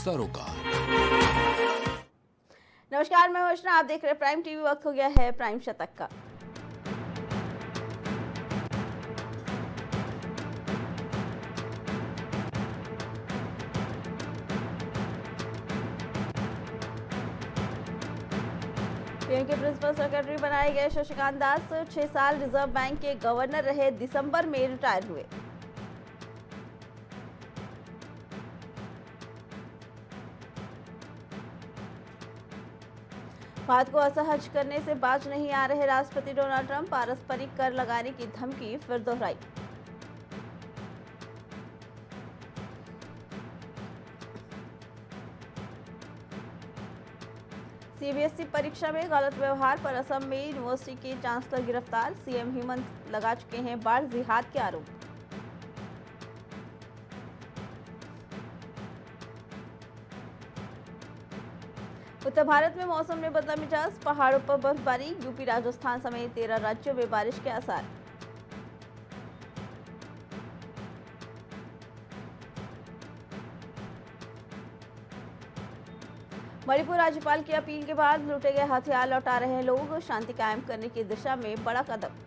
सरोकार। नमस्कार, मैं वर्षना, आप देख रहे हैं प्राइम टीवी। वक्त हो गया है प्राइम शतक का। पीएम के प्रिंसिपल सेक्रेटरी बनाए गए शशिकांत दास 6 साल रिजर्व बैंक के गवर्नर रहे, दिसंबर में रिटायर हुए। भारत को असहज करने से बाज नहीं आ रहे राष्ट्रपति डोनाल्ड ट्रंप, पारस्परिक कर लगाने की धमकी फिर दोहराई। सीबीएसई परीक्षा में गलत व्यवहार पर असम में यूनिवर्सिटी के चांसलर गिरफ्तार, सीएम हेमंत लगा चुके हैं बाढ़ जिहाद के आरोप। उत्तर भारत में मौसम ने बदला मिजाज, पहाड़ों पर बर्फबारी, यूपी राजस्थान समेत 13 राज्यों में बारिश के आसार। मणिपुर राज्यपाल की अपील के बाद लूटे गए हथियार लौटा रहे हैं लोग, शांति कायम करने की दिशा में बड़ा कदम।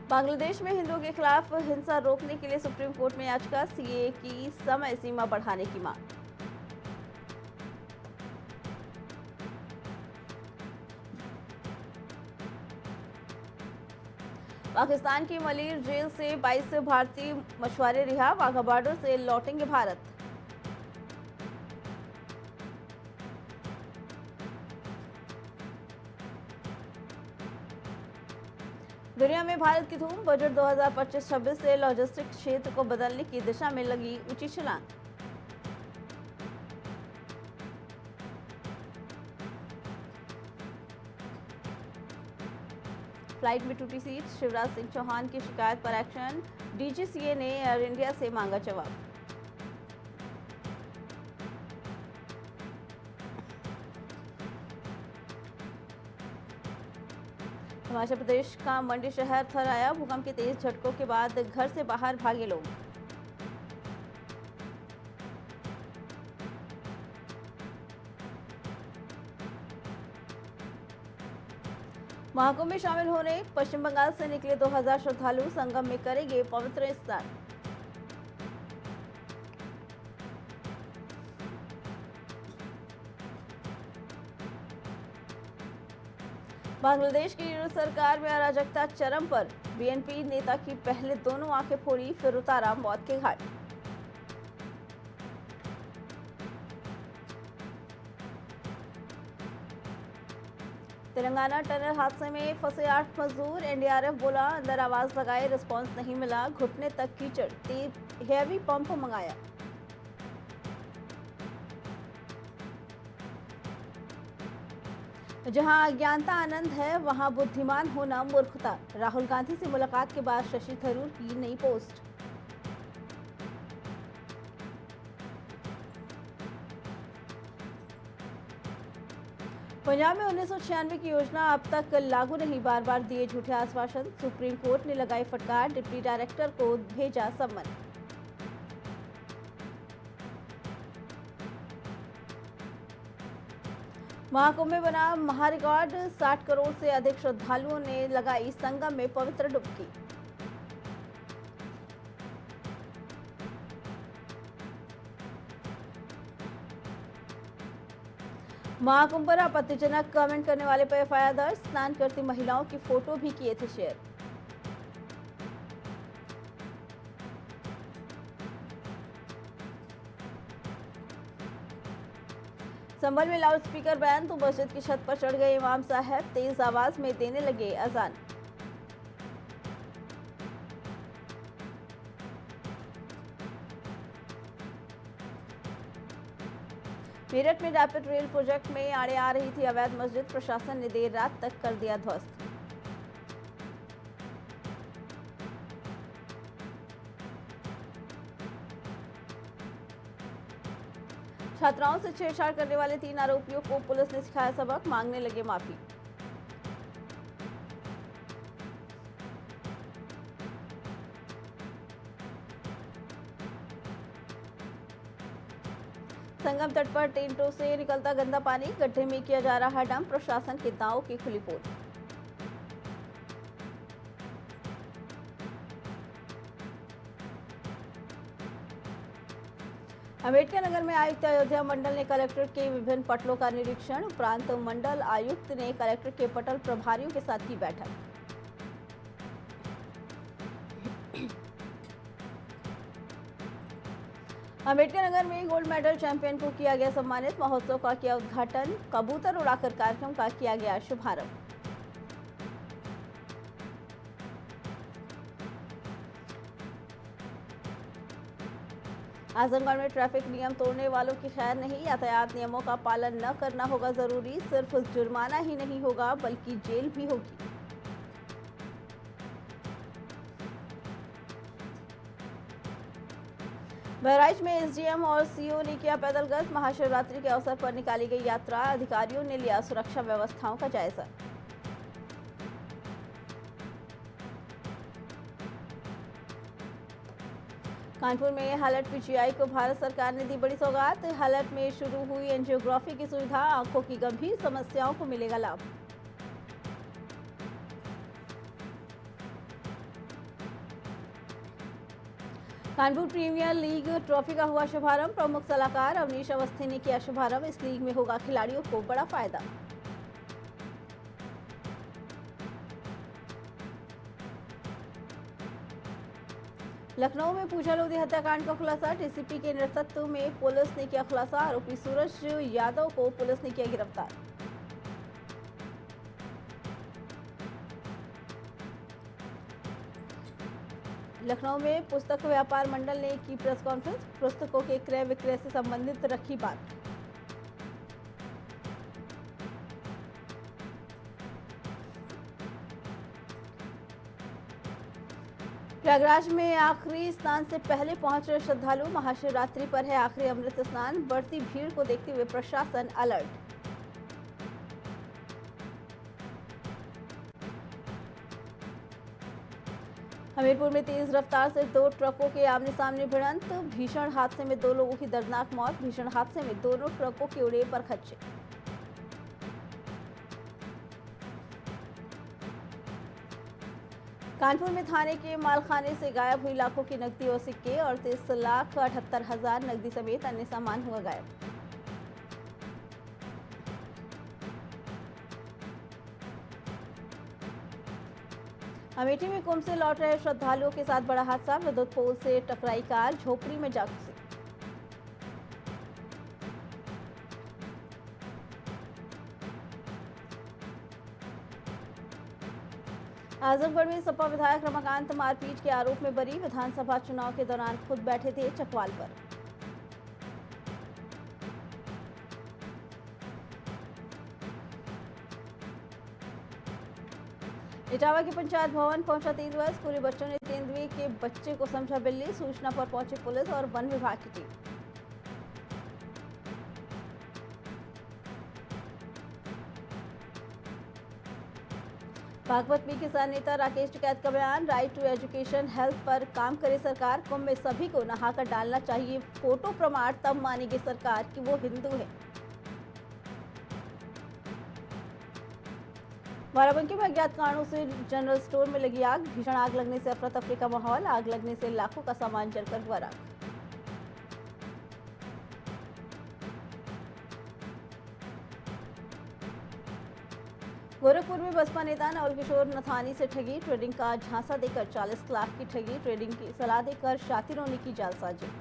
बांग्लादेश में हिंदुओं के खिलाफ हिंसा रोकने के लिए सुप्रीम कोर्ट में याचिका, सीएए की समय सीमा बढ़ाने की मांग। पाकिस्तान की मलिर जेल से 22 भारतीय मछुआरे रिहा, वाघा बॉर्डर से लौटेंगे भारत। दुनिया में भारत की धूम, बजट 2025-26 से लॉजिस्टिक क्षेत्र को बदलने की दिशा में लगी ऊंची छलांग। फ्लाइट में टूटी सीट, शिवराज सिंह चौहान की शिकायत पर एक्शन, डीजीसीए ने एयर इंडिया से मांगा जवाब। हिमाचल प्रदेश का मंडी शहर थर्राया, भूकंप के तेज झटकों के बाद घर से बाहर भागे लोग। महाकुंभ में शामिल होने पश्चिम बंगाल से निकले 2000 श्रद्धालु संगम में करेंगे पवित्र स्नान। बांग्लादेश की सरकार में अराजकता चरम पर, बीएनपी नेता की पहले दोनों आंखें फोड़ी, फिर उतारा मौत के घाट। तेलंगाना टनल हादसे में फंसे 8 मजदूर, एनडीआरएफ बोला अंदर आवाज लगाए, रिस्पांस नहीं मिला, घुटने तक कीचड़, तेज हेवी पंप मंगाया। जहां अज्ञानता आनंद है, वहां बुद्धिमान होना मूर्खता, राहुल गांधी से मुलाकात के बाद शशि थरूर की नई पोस्ट। पंजाब में 1996 की योजना अब तक लागू नहीं, बार बार दिए झूठे आश्वासन, सुप्रीम कोर्ट ने लगाई फटकार, डिप्टी डायरेक्टर को भेजा सम्मन। महाकुंभ में बना महारिकॉर्ड, 60 करोड़ से अधिक श्रद्धालुओं ने लगाई संगम में पवित्र डुबकी। महाकुंभ पर आपत्तिजनक कमेंट करने वाले पर एफआईआर दर्ज, स्नान करती महिलाओं की फोटो भी किए थे शेयर। संभल में लाउडस्पीकर बैन, तो मस्जिद की छत पर चढ़ गए इमाम साहब, तेज आवाज में देने लगे अजान। मेरठ में रैपिड रेल प्रोजेक्ट में आड़े आ रही थी अवैध मस्जिद, प्रशासन ने देर रात तक कर दिया ध्वस्त। छात्राओं से छेड़छाड़ करने वाले 3 आरोपियों को पुलिस ने सिखाया सबक, मांगने लगे माफी। संगम तट पर टेंटों से निकलता गंदा पानी, गड्ढे में किया जा रहा डंप, प्रशासन के दांव की खुली पोल। अम्बेडकर नगर में आयुक्त अयोध्या मंडल ने कलेक्ट्रेट के विभिन्न पटलों का निरीक्षण, उपरांत मंडल आयुक्त ने कलेक्ट्रेट के पटल प्रभारियों के साथ की बैठक। अम्बेडकर नगर में गोल्ड मेडल चैंपियन को किया गया सम्मानित, महोत्सव का किया उद्घाटन, कबूतर उड़ाकर कार्यक्रम का किया गया शुभारंभ। आजमगढ़ में ट्रैफिक नियम तोड़ने वालों की खैर नहीं, यातायात नियमों का पालन न करना होगा जरूरी, सिर्फ जुर्माना ही नहीं होगा बल्कि जेल भी होगी। बहराइच में एसडीएम और सीओ ने किया पैदल गश्त, महाशिवरात्रि के अवसर पर निकाली गई यात्रा, अधिकारियों ने लिया सुरक्षा व्यवस्थाओं का जायजा। कानपुर में हालट पीजीआई को भारत सरकार ने दी बड़ी सौगात, हालट में शुरू हुई एंजियोग्राफी की सुविधा, आंखों की गंभीर समस्याओं को मिलेगा लाभ। कानपुर प्रीमियर लीग ट्रॉफी का हुआ शुभारंभ, प्रमुख सलाहकार अवनीश अवस्थी ने किया शुभारंभ, इस लीग में होगा खिलाड़ियों को बड़ा फायदा। लखनऊ में पूजा लोधी हत्याकांड का खुलासा, डीसीपी के नेतृत्व में पुलिस ने किया खुलासा, आरोपी सूरज यादव को पुलिस ने किया गिरफ्तार। लखनऊ में पुस्तक व्यापार मंडल ने की प्रेस कॉन्फ्रेंस, पुस्तकों के क्रय विक्रय से संबंधित रखी बात। प्रयागराज में आखिरी स्नान से पहले पहुंच रहे श्रद्धालु, महाशिवरात्रि पर है आखिरी अमृत स्नान, बढ़ती भीड़ को देखते हुए प्रशासन अलर्ट। हमीरपुर में तेज रफ्तार से दो ट्रकों के आमने सामने भिड़ंत, भीषण हादसे में दो लोगों की दर्दनाक मौत, भीषण हादसे में दोनों ट्रकों के उड़े पर खच्चे। कानपुर में थाने के मालखाने से गायब हुई लाखों की नकदी और सिक्के, 38,78,000 नकदी समेत अन्य सामान हुआ गायब। अमेठी में कुंभ से लौट रहे श्रद्धालुओं के साथ बड़ा हादसा, विद्युत पोल से टकराई कार, झोपड़ी में जा घुसी। आजमगढ़ में सपा विधायक रमाकांत मारपीट के आरोप में बरी, विधानसभा चुनाव के दौरान खुद बैठे थे चकवाल पर। इटावा के पंचायत भवन पहुंचा तेंदुआ, स्कूली बच्चों ने तेंदुए के बच्चे को समझा बिल्ली, सूचना पर पहुंची पुलिस और वन विभाग की टीम। बागपत में किसान नेता राकेश टिकैत का बयान, राइट टू एजुकेशन हेल्थ पर काम करे सरकार, कुंभ में सभी को नहाकर डालना चाहिए फोटो प्रमाण, तब मानेगी सरकार कि वो हिंदू है। बाराबंकी में अज्ञात कारणों से जनरल स्टोर में लगी आग, भीषण आग लगने से अफरा तफरी का माहौल, आग लगने से लाखों का सामान जलकर हुआ राख। गोरखपुर में बसपा नेता नवल किशोर नथानी से ठगी, ट्रेडिंग का झांसा देकर 40 लाख की ठगी, ट्रेडिंग की सलाह देकर शातिरों ने की जालसाजी।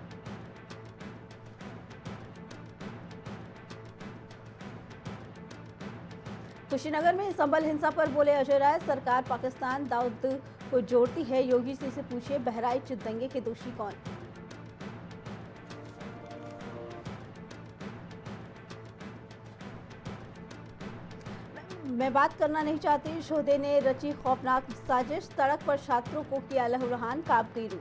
कुशीनगर में संभल हिंसा पर बोले अजय राय, सरकार पाकिस्तान दाऊद को जोड़ती है, योगी जी से पूछिए बहराइच दंगे के दोषी कौन। मैं बात करना नहीं चाहती, शोधे ने रची खौफनाक साजिश, सड़क पर छात्रों को किया लहूलुहान, कांप गई रूह।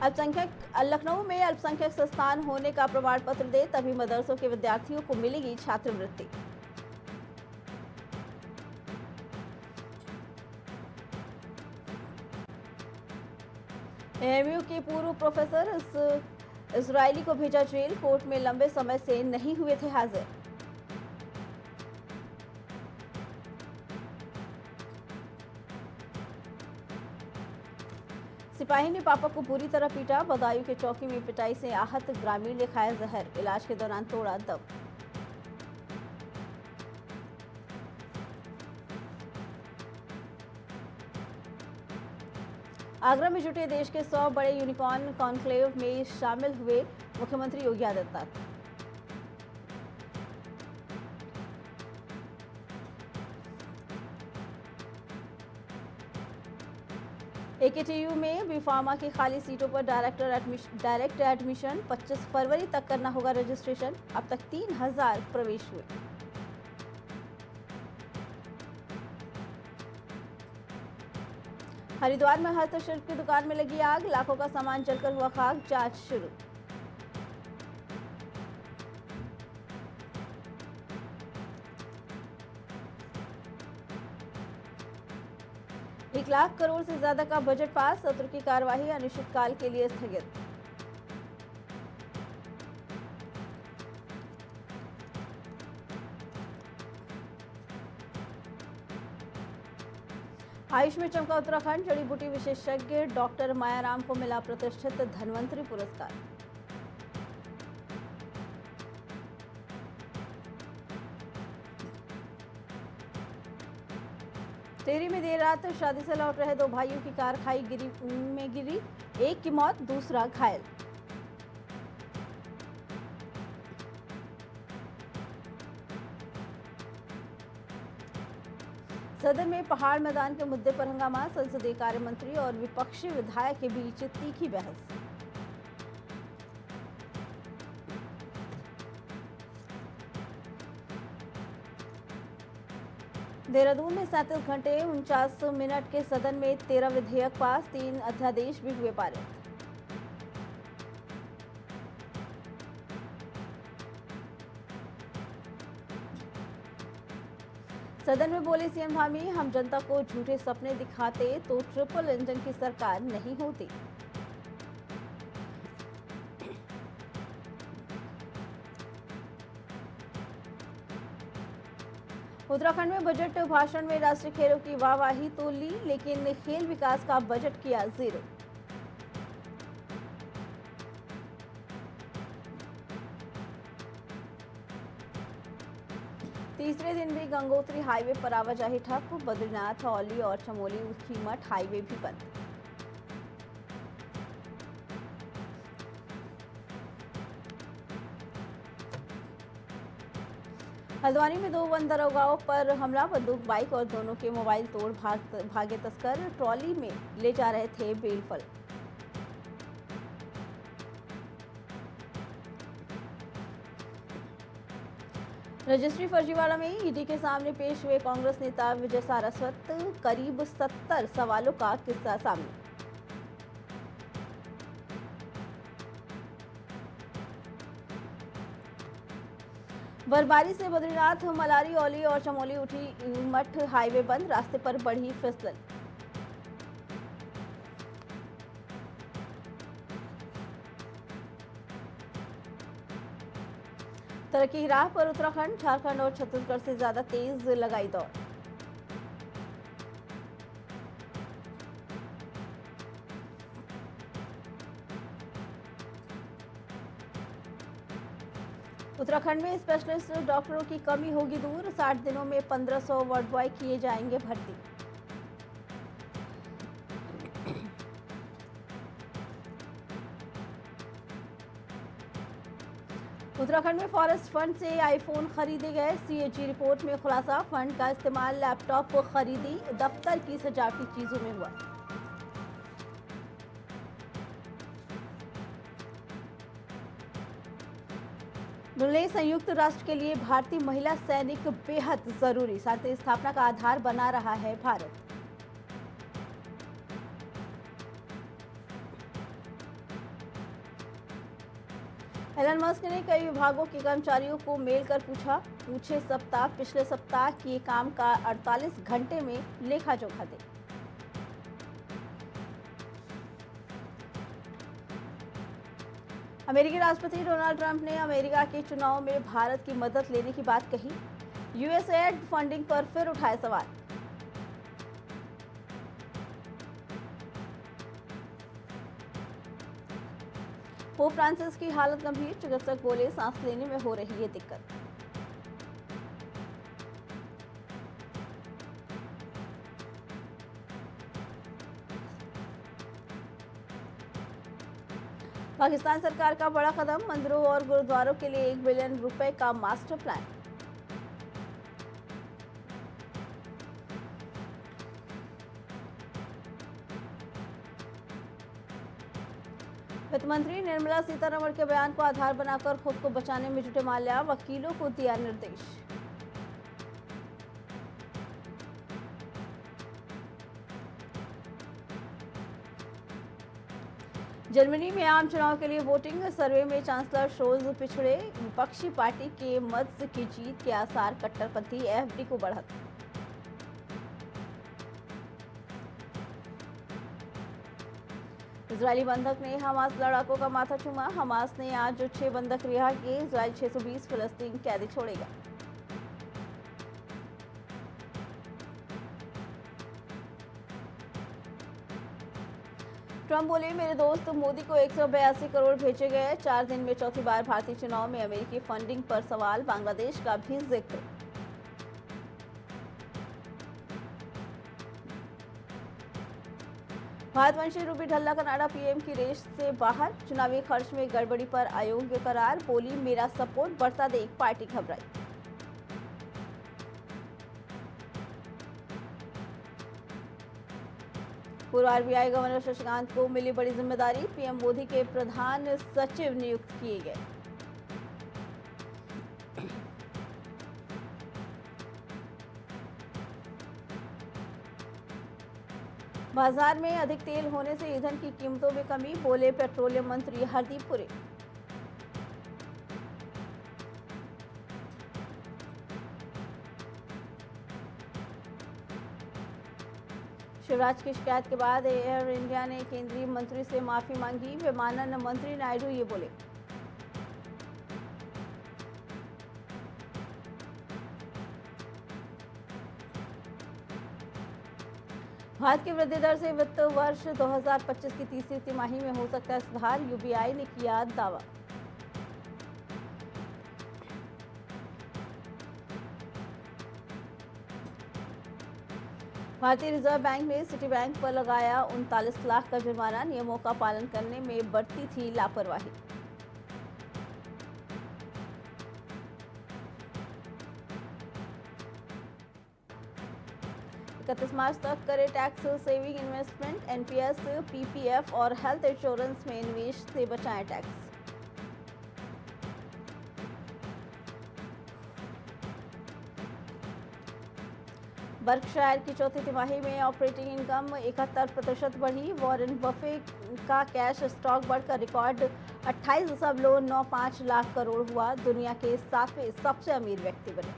अल्पसंख्यक लखनऊ में अल्पसंख्यक संस्थान होने का प्रमाण पत्र दे, तभी मदरसों के विद्यार्थियों को मिलेगी छात्रवृत्ति। एएमयू के पूर्व प्रोफेसर इजरायली को भेजा जेल, कोर्ट में लंबे समय से नहीं हुए थे हाजिर। सिपाही ने पापा को बुरी तरह पीटा, बदायूं के चौकी में पिटाई से आहत ग्रामीण ने खाया जहर, इलाज के दौरान तोड़ा दम। आगरा में जुटे देश के 100 बड़े यूनिकॉर्न कॉन्क्लेव में शामिल हुए मुख्यमंत्री योगी आदित्यनाथ। एकेटीयू में बीफार्मा की खाली सीटों पर डायरेक्ट एडमिशन 25 फरवरी तक करना होगा रजिस्ट्रेशन। अब तक 3000 प्रवेश हुए। हरिद्वार में हस्तशिल्प की दुकान में लगी आग, लाखों का सामान जलकर हुआ खाक, जांच शुरू। ₹1 लाख करोड़ से ज्यादा का बजट पास, सत्र की कार्यवाही अनिश्चितकाल के लिए स्थगित। आयुष में चमका उत्तराखंड, जड़ी बूटी विशेषज्ञ डॉक्टर मायाराम को मिला प्रतिष्ठित धन्वंतरी पुरस्कार। टेहरी में देर रात शादी से लौट रहे 2 भाइयों की कार खाई में गिरी, एक की मौत, दूसरा घायल। सदन में पहाड़ मैदान के मुद्दे पर हंगामा, संसदीय कार्य मंत्री और विपक्षी विधायक के बीच तीखी बहस। देहरादून में 37 घंटे 49 मिनट के सदन में 13 विधेयक पास, 3 अध्यादेश भी हुए पारित। सदन में बोले सीएम धामी, हम जनता को झूठे सपने दिखाते तो ट्रिपल इंजन की सरकार नहीं होती। उत्तराखंड में बजट भाषण में राष्ट्रीय खेलों की वाहवाही तो ली, लेकिन खेल विकास का बजट किया जीरो। तीसरे दिन भी गंगोत्री हाईवे पर आवाजाही ठप, बद्रीनाथ, औली और चमोली ऊखीमठ हाईवे भी बंद। हल्द्वानी में 2 वन दरोगाओं पर हमला, बंदूक, बाइक और दोनों के मोबाइल तोड़ भागे तस्कर, ट्रॉली में ले जा रहे थे बेलफल। रजिस्ट्री फर्जीवाड़ा में ईडी के सामने पेश हुए कांग्रेस नेता विजय सारस्वत, करीब 70 सवालों का किस्सा सामने। बर्फबारी से बद्रीनाथ, मलारी, औली और चमोली ऊखीमठ हाईवे बंद, रास्ते पर बढ़ी फिसलन। तरक्की की राह पर उत्तराखंड, झारखंड और छत्तीसगढ़ से ज्यादा तेज लगाई दौड़। उत्तराखंड में स्पेशलिस्ट डॉक्टरों की कमी होगी दूर, 60 दिनों में 1500 वार्ड बॉय किए जाएंगे भर्ती। उत्तराखंड में फॉरेस्ट फंड से आईफोन खरीदे गए, सीएजी रिपोर्ट में खुलासा, फंड का इस्तेमाल लैपटॉप खरीदी, दफ्तर की सजावटी चीजों में हुआ। बोले संयुक्त राष्ट्र के लिए भारतीय महिला सैनिक बेहद जरूरी, शांति स्थापना का आधार बना रहा है भारत। एलन मस्क ने कई विभागों के कर्मचारियों को मेल कर पूछे पिछले सप्ताह किए काम का 48 घंटे में लेखा जोखा दे। अमेरिकी राष्ट्रपति डोनाल्ड ट्रंप ने अमेरिका के चुनाव में भारत की मदद लेने की बात कही। यूएसएड फंडिंग पर फिर उठाए सवाल। पोप फ्रांसिस की हालत गंभीर, चिकित्सक बोले सांस लेने में हो रही है दिक्कत। पाकिस्तान सरकार का बड़ा कदम, मंदिरों और गुरुद्वारों के लिए 1 बिलियन रुपए का मास्टर प्लान। वित्त मंत्री निर्मला सीतारमण के बयान को आधार बनाकर खुद को बचाने में जुटे माल्या, वकीलों को दिया निर्देश। जर्मनी में आम चुनाव के लिए वोटिंग, सर्वे में चांसलर शोल्ज पिछड़े, विपक्षी पार्टी के मत्स्य की जीत के आसार, कट्टरपंथी एफडी को बढ़त। इजरायली बंधक ने हमास लड़ाकों का माथा चूमा, हमास ने आज 6 बंधक रिहा किए, इजरायल 620 फिलिस्तीन कैदी छोड़ेगा। ट्रंप बोले मेरे दोस्त मोदी को 182 करोड़ भेजे गए। 4 दिन में चौथी बार भारतीय चुनाव में अमेरिकी फंडिंग पर सवाल, बांग्लादेश का भी जिक्र। भारतवंशी रूबी ढल्ला कनाडा पीएम की रेस से बाहर, चुनावी खर्च में गड़बड़ी पर अयोग्य करार, बोली मेरा सपोर्ट बढ़ता देख पार्टी घबराई। पूर्व आरबीआई गवर्नर शशिकांत को मिली बड़ी जिम्मेदारी, पीएम मोदी के प्रधान सचिव नियुक्त किए गए। बाजार में अधिक तेल होने से ईंधन की कीमतों में कमी, बोले पेट्रोलियम मंत्री हरदीप पुरी। शिवराज की शिकायत के बाद एयर इंडिया ने केंद्रीय मंत्री से माफी मांगी, विमानन मंत्री नायडू ये बोले। भारत की वृद्धि दर से वित्त वर्ष 2025 की तीसरी तिमाही में हो सकता है सुधार, यूबीआई ने किया दावा। भारतीय रिजर्व बैंक ने सिटी बैंक पर लगाया 39 लाख का जुर्माना, नियमों का पालन करने में बढ़ती थी लापरवाही। इकतीस मार्च तक करे tax saving investment, NPS, PPF और हेल्थ इंश्योरेंस में निवेश से बचाएं टैक्स। बर्कशायर की चौथी तिमाही में ऑपरेटिंग इनकम 71% बढ़ी, वॉरेन बफे का कैश स्टॉक बढ़कर रिकॉर्ड 28.95 लाख करोड़ हुआ, दुनिया के 7वें सबसे अमीर व्यक्ति बने।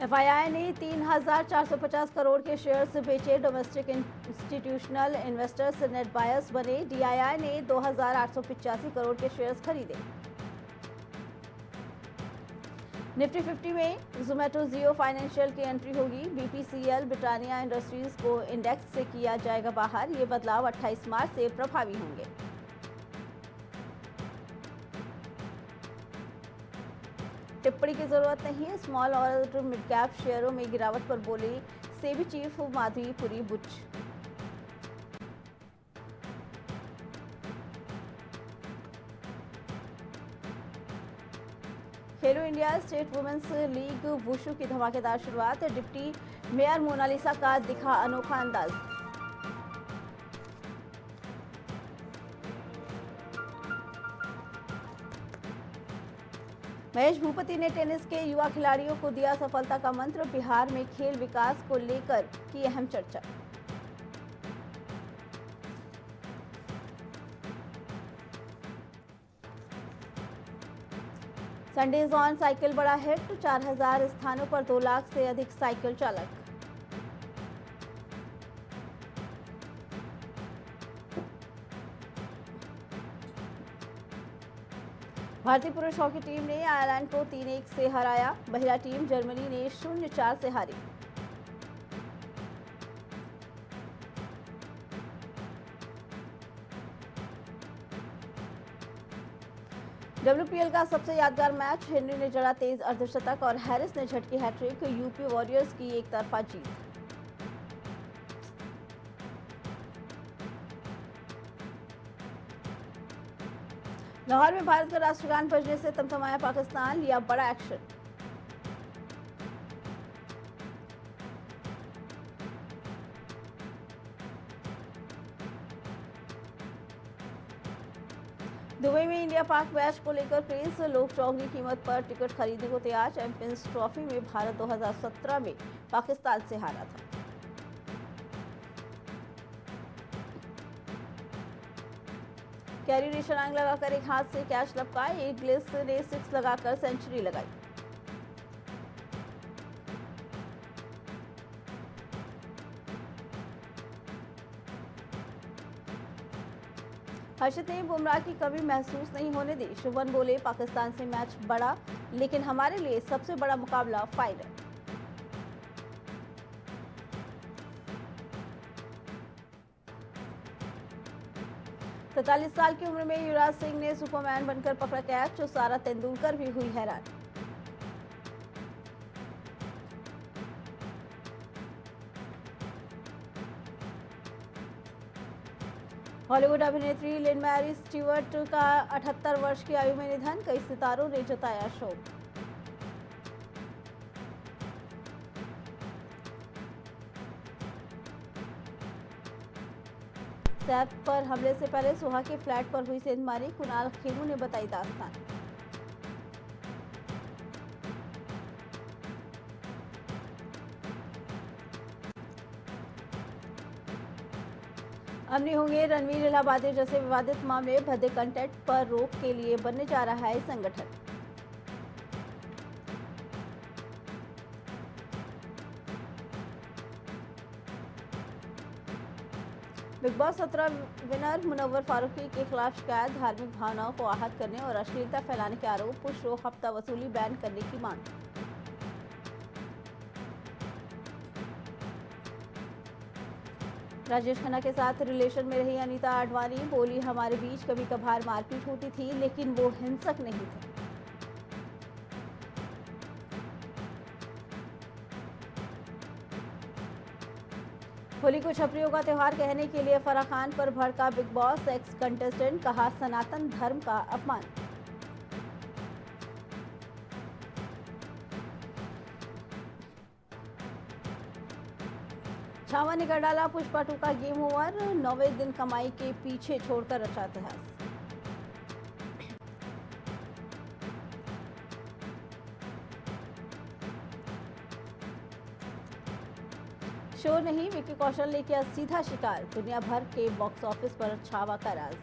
एफआईआई ने 3,450 करोड़ के शेयर्स बेचे, domestic institutional investors net buyers बने। डीआईआई ने 2,885 करोड़ के शेयर्स खरीदे। निफ्टी 50 में जोमेटो, जियो फाइनेंशियल की एंट्री होगी, बीपीसीएल, ब्रिटानिया इंडस्ट्रीज को इंडेक्स से किया जाएगा बाहर, ये बदलाव 28 मार्च से प्रभावी होंगे। टिप्पणी की जरूरत नहीं, स्मॉल और मिड कैप शेयरों में गिरावट पर बोली SEBI chief Madhabi Puri Buch. Khelo India state women's league wushu की धमाकेदार शुरुआत, डिप्टी मेयर मोनालिसा का दिखा अनोखा अंदाज। महेश भूपति ने टेनिस के युवा खिलाड़ियों को दिया सफलता का मंत्र, बिहार में खेल विकास को लेकर की अहम चर्चा। संडेज ऑन साइकिल बड़ा हिट, 4,000 स्थानों पर 2 लाख से अधिक साइकिल चालक। भारतीय पुरुष हॉकी टीम ने आयरलैंड को 3-1 से हराया। महिला टीम जर्मनी ने 0-4 से हारी। WPL का सबसे यादगार मैच, हेनरी ने जड़ा तेज अर्धशतक और हैरिस ने झटकी हैट्रिक। यूपी वॉरियर्स की एक तरफा जीत। लाहौर में भारत का राष्ट्रगान बजने से तमतमाया पाकिस्तान, लिया बड़ा एक्शन। दुबई में इंडिया पाक मैच को लेकर क्रेज, लोग चौगनी कीमत पर टिकट खरीदने को तैयार। चैंपियंस ट्रॉफी में भारत 2017 में पाकिस्तान से हारा था। कैरी ने छलांग लगाकर एक हाथ से कैच लपकाए। एक ग्लिस ने 6 लगाकर सेंचुरी लगाई। हर्षित ने बुमराह की कमी महसूस नहीं होने दी। शुभमन बोले, पाकिस्तान से मैच बड़ा, लेकिन हमारे लिए सबसे बड़ा मुकाबला फाइनल। तैंतालीस साल की उम्र में युवराज सिंह ने सुपरमैन बनकर पकड़ा कैच, सारा तेंदुलकर भी हुई हैरान। हॉलीवुड अभिनेत्री लिन मैरी स्टीवर्ट का 78 वर्ष की आयु में निधन, कई सितारों ने जताया शोक। सैफ पर हमले से पहले सुहा के फ्लैट पर हुई सेंधमारी, कुणाल खेमू ने बताई दास्तान। अब नहीं होंगे रणवीर इलाहाबादी जैसे विवादित मामले, भद्दे कंटेंट पर रोक के लिए बनने जा रहा है संगठन। Bigg Boss 17 winner Munawar Faruqui के खिलाफ शिकायत, धार्मिक भावनाओं को आहत करने और अश्लीलता फैलाने के आरोप, शो हफ्ता वसूली बैन करने की मांग। राजेश खन्ना के साथ रिलेशन में रही अनीता आडवाणी, बोली, हमारे बीच कभी कभार मारपीट होती थी, लेकिन वो हिंसक नहीं थे। होली को छपरियों का त्योहार कहने के लिए फराह खान पर भड़का बिग बॉस एक्स कंटेस्टेंट, कहा सनातन धर्म का अपमान। छावा ने कर डाला पुष्पा 2 का गेम ओवर, 9वें दिन कमाई के पीछे छोड़कर रचा इतिहास। शो नहीं, विक्की कौशल ने किया सीधा शिकार, दुनिया भर के बॉक्स ऑफिस पर छावा का राज।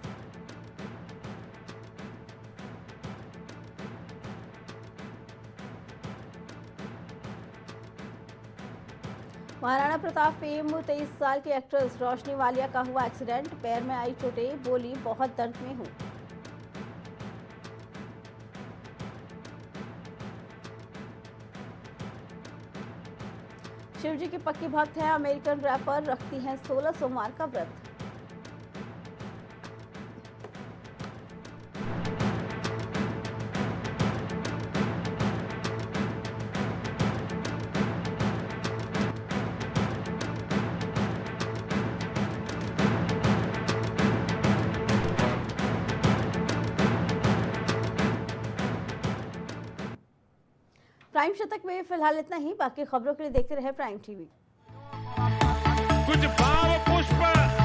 महाराणा प्रताप फेम 23 साल की एक्ट्रेस रोशनी वालिया का हुआ एक्सीडेंट, पैर में आई चोटें, बोली, बहुत दर्द में हूं। शिवजी की पक्की भक्त है अमेरिकन रैपर, रखती हैं 16 सोमवार का व्रत। प्राइम शतक में फिलहाल इतना ही, बाकी खबरों के लिए देखते रहे प्राइम टीवी। कुछ भाव पुष्प